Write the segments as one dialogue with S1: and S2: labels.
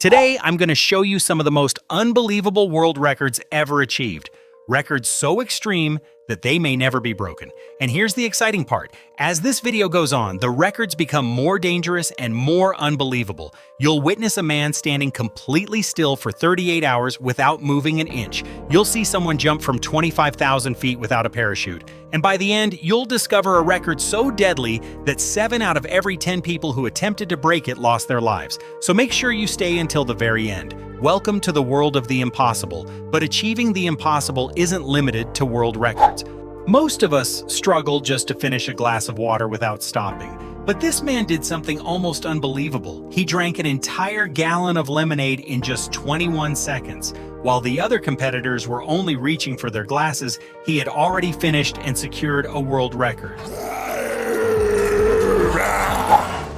S1: Today, I'm going to show you some of the most unbelievable world records ever achieved. Records so extreme that they may never be broken. And here's the exciting part. As this video goes on, the records become more dangerous and more unbelievable. You'll witness a man standing completely still for 38 hours without moving an inch. You'll see someone jump from 25,000 feet without a parachute. And by the end, you'll discover a record so deadly that 7 out of every 10 people who attempted to break it lost their lives. So make sure you stay until the very end. Welcome to the world of the impossible, but achieving the impossible isn't limited to world records. Most of us struggle just to finish a glass of water without stopping. But this man did something almost unbelievable. He drank an entire gallon of lemonade in just 21 seconds. While the other competitors were only reaching for their glasses, he had already finished and secured a world record.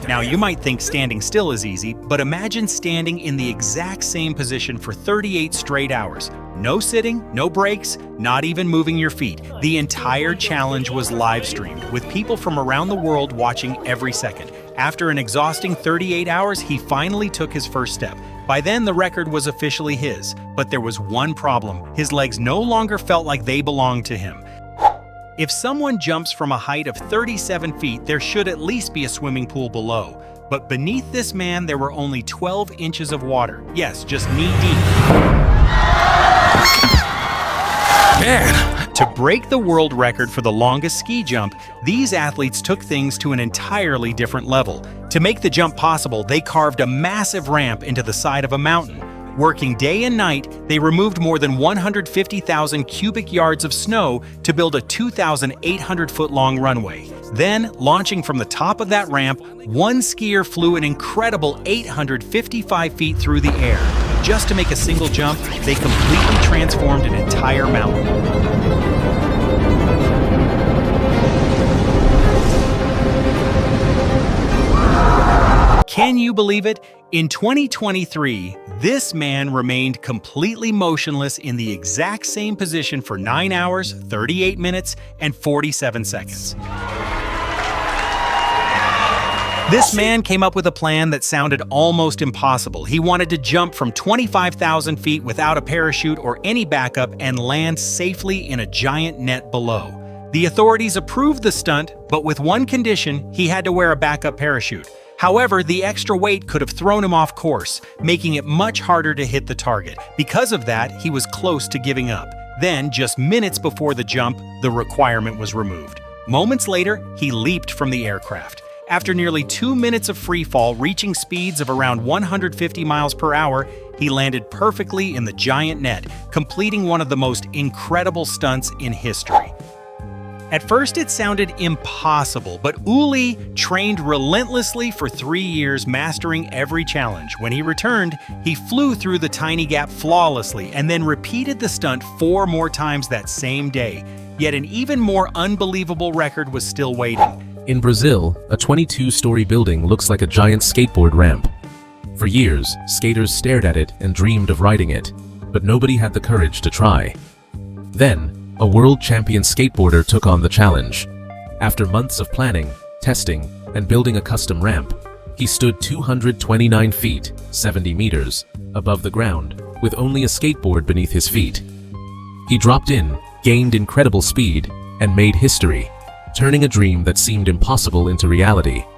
S1: Now, you might think standing still is easy, but imagine standing in the exact same position for 38 straight hours. No sitting, no breaks, not even moving your feet. The entire challenge was live streamed, with people from around the world watching every second. After an exhausting 38 hours, he finally took his first step. By then, the record was officially his, but there was one problem. His legs no longer felt like they belonged to him. If someone jumps from a height of 37 feet, there should at least be a swimming pool below. But beneath this man, there were only 12 inches of water. Yes, just knee-deep.
S2: Man!
S1: To break the world record for the longest ski jump, these athletes took things to an entirely different level. To make the jump possible, they carved a massive ramp into the side of a mountain. Working day and night, they removed more than 150,000 cubic yards of snow to build a 2,800-foot-long runway. Then, launching from the top of that ramp, one skier flew an incredible 855 feet through the air. Just to make a single jump, they completely transformed an entire mountain. Can you believe it? In 2023, this man remained completely motionless in the exact same position for 9 hours, 38 minutes, and 47 seconds. This man came up with a plan that sounded almost impossible. He wanted to jump from 25,000 feet without a parachute or any backup and land safely in a giant net below. The authorities approved the stunt, but with one condition: he had to wear a backup parachute. However, the extra weight could have thrown him off course, making it much harder to hit the target. Because of that, he was close to giving up. Then, just minutes before the jump, the requirement was removed. Moments later, he leaped from the aircraft. After nearly 2 minutes of freefall, reaching speeds of around 150 miles per hour, he landed perfectly in the giant net, completing one of the most incredible stunts in history. At first, it sounded impossible, but Uli trained relentlessly for 3 years, mastering every challenge. When he returned, he flew through the tiny gap flawlessly and then repeated the stunt 4 more times that same day. Yet an even more unbelievable record was still waiting.
S2: In Brazil, a 22-story building looks like a giant skateboard ramp. For years, skaters stared at it and dreamed of riding it, but nobody had the courage to try. Then, a world champion skateboarder took on the challenge. After months of planning, testing, and building a custom ramp, he stood 229 feet, 70 meters, above the ground, with only a skateboard beneath his feet. He dropped in, gained incredible speed, and made history, turning a dream that seemed impossible into reality.